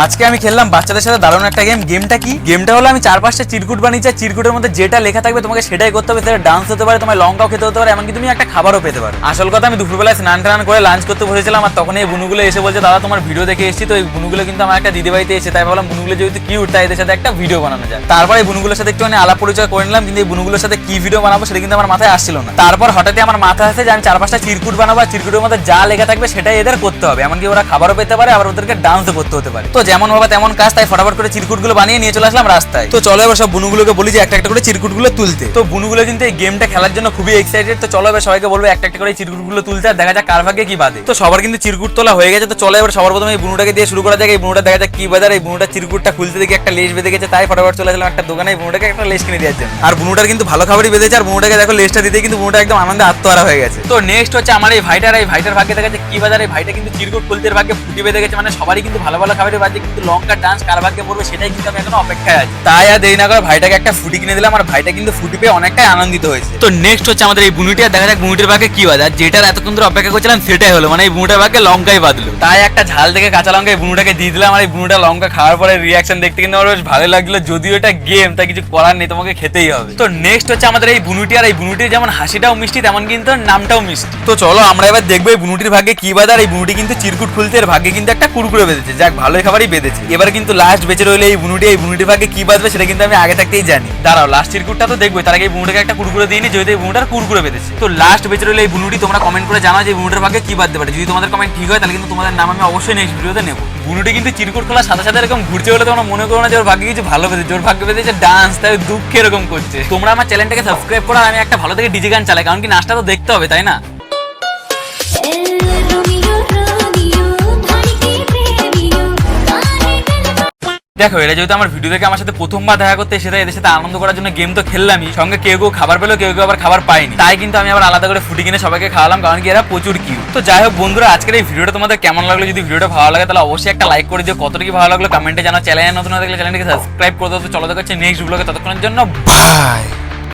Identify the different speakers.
Speaker 1: আজকে আমি খেললাম বাচ্চাদের সাথে দারুণ একটা গেম। গেমটা কি? গেমটা হলো আমি 4-5টা চিরকুট বানিয়েছি। চিরকুটের মধ্যে যেটা লেখা থাকবে তোমাকে সেটাই করতে হবে। সেটা ডান্স হতে পারে, তোমার লঙ্কাও খেতে হতে পারে, এমনকি তুমি একটা খাবারও পেতে পারো। আসল কথা, আমি দুপুরবেলায় স্নান টান করে লাঞ্চ করতে বসেছিলাম, আর তখন এই বুনুগুলো এসে বলছে দাদা তোমার ভিডিও দেখে এসেছি। তো এই বুনুগুলো কিন্তু আমার একটা দিদি বাড়িতে এসে, তাই ভাবলাম বুনুগুলো যেহেতু কিউট তাই এদের সাথে একটা ভিডিও বানানো যায়। তারপর এই বুনুগুলোর সাথে একটুখানি আলাপ পরিচয় করে নিলাম, কিন্তু এই বুনুগুলোর সাথে কি ভিডিও বানাবো সেটা কিন্তু আমার মাথায় আসছিল না। তারপর হঠাৎই আমার মাথায় আসে যে আমি 4-5টা চিরকুট বানাবো, আর চিরকুটের মধ্যে যা লেখা থাকবে সেটাই এদের করতে হবে, এমনকি ওরা খাবারও পেতে পারে, আবার ওদেরকে ডান্সও করতে হতে পারে। তো যেমন ভাবে তেমন কাজ, তাই ফটাফট করে চিরকুটগুলো বানিয়ে নিয়ে চলে আসলাম রাস্তায়। তো চলো এবার সব বুনুগুলোকে বলি যে একটা একটা করে চিরকুটগুলো তুলতে। তো বুনুগুলো কিন্তু এই গেমটা খেলার জন্য খুবই এক্সাইটেড। তো চলো এবার সবাইকে বলবো একটা একটা করে চিরকুটগুলো তুলতে, আর দেখা যাক কার ভাগ্যে কি বাদে। তো সবার কিন্তু চিরকুট তোলা হয়ে গেছে। তো চলো এবার সবার প্রথমে এই বুনুটাকে দিয়ে শুরু করা যাক। এই বুনুটা দেখা যাক কি বাজার। এই বুনুটা চিরকুটটা খুলতে দেখি একটা লেজ বেঁধে গেছে, তাই ফটাফট চলে আসলাম একটা দোকানে এই বুনুটাকে একটা লেজ কিনে দেওয়ার জন্য। আর বুনুটার কিন্তু ভালো খাবারই বেঁধেছে, আর বুনুটাকে দেখো লেজটা দিতে কিন্তু বুনুটা একদম আনন্দে আত্মহারা হয়ে গেছে। তো নেক্সট হচ্ছে আমার এই ভাইটার। এই ভাইটার ভাগ্যে দেখা যাচ্ছে কি বাজার। এই ভাইটা কিন্তু চিরকুট খুলতে ভাগ্যে ফুটি বেঁধে গেছে। মানে সবারই কিন্তু ভালো ভালো খাবারের বাজে, কিন্তু লঙ্কা ডান্স কার ভাগ্যে পড়বে সেটাই কিন্তু আমি এখন অপেক্ষায় আছি। তাই আর দেরি না করে ভাইটাকে একটা ফুটি কিনে দিলাম, আর ভাইটা কিন্তু ফুটি পেয়ে অনেকটাই আনন্দিত হয়েছে। তো নেক্সট হচ্ছে আমাদের এই বুনুটি। আর দেখা যাক বুনুটির ভাগ্যে কি বাজার। যেটার এতক্ষণ ধরে অপেক্ষা করছিলাম সেটাই হলো, মানে এই বুনুটার ভাগ্যে লঙ্কাই বাদলো। তাই একটা ঝাল থেকে কাঁচা লঙ্কা এই বুনুটাকে দিয়ে দিলাম। আর এই বুনুটা লঙ্কা খাওয়ার পরে রিয়াকশন দেখতে কিন্তু আমার বেশ ভালো লাগলো। যদিও এটা গেম, তাই কিছু করার নেই, তোমাকে খেতেই হবে। তো নেক্সট হচ্ছে আমাদের এই বুনুটি। আর এই বুনুটির যেমন হাসিটাও মিষ্টি তেমন কিন্তু নামটাও মিষ্টি। তো চলো আমরা এবার দেখবো এই বুনুটির ভাগ্যে কি বাজার। এই বুনুটি কিন্তু চিরকুট খুলতে এর ভাগ্যে কিন্তু একটা কুরকুরে বেঁধেছে। যাক, ভালোই খাবারই বেঁধেছে। এবার কিন্তু লাস্ট বেঁচে রইলে এই বুনুটি। এই বুনুটির ভাগ্যে কি বাজবে সেটা কিন্তু আমি আগে থাকতেই জানি। দাঁড়াও, লাস্ট চিরকুটটা তো দেখবো, তার আগে এই বুনুটাকে একটা কুরকুরে দিইনি, যেহেতু এই বুনুটার কুরকুরে বেঁধেছে। তো লাস্ট বেঁচে রইলে এই বুনুটি। তোমরা কমেন্ট করে জানাও যে এই বুনুটার ভাগ্যে কি বাঁধতে পারে। যদি তোমাদের কমেন্ট ঠিক হয় তাহলে কিন্তু তোমাদের নাম আমি অবশ্যই নেক্সট ভিডিওতে নেবো। বুনুটি কিন্তু চিরকুট খোলার সাথে সাথে এরকম ঘুরছে বলে তোমরা মনে করো না যে ওর ভাগ্যে কিছু ভালো বেঁধেছে। ওর ভাগ্যে বেঁধেছে ডান্স, তাই দুঃখে এরকম করছে। তোমরা আমার চ্যানেলটাকে সাবস্ক্রাইব করো, আমি একটা ভালো থেকে ডিজে গান চালাই, কারণ কি নাচটা তো দেখতে হবে, তাই না? দেখো, এরা যেহেতু আমার ভিডিও দেখে আমার সাথে প্রথমবার দেখা করতে এসে, এদের সাথে আনন্দ করার জন্য গেম তো খেললামই, সঙ্গে কেউ কেউ খাবার পেলো, কেউ কেউ আবার খাবার পায়নি। তাই কিন্তু আমি আবার আলাদা করে ফুটি কিনে সবাইকে খাওয়ালাম, কারণ কি এরা প্রচুর কিউ। তো যাই হোক বন্ধুরা, আজকের এই ভিডিওটা তোমাদের কেমন লাগলো? যদি ভিডিওটা ভালো লাগে তাহলে অবশ্যই একটা লাইক করে দিও। কতটুকু ভালো লাগলো কমেন্টে জানাও। চ্যানেলে নতুন হয়ে থাকলে চ্যানেলটাকে সাবস্ক্রাইব করে দাও। তো চলো দেখা হচ্ছে নেক্সট ব্লগে, ততক্ষণের জন্য বাই।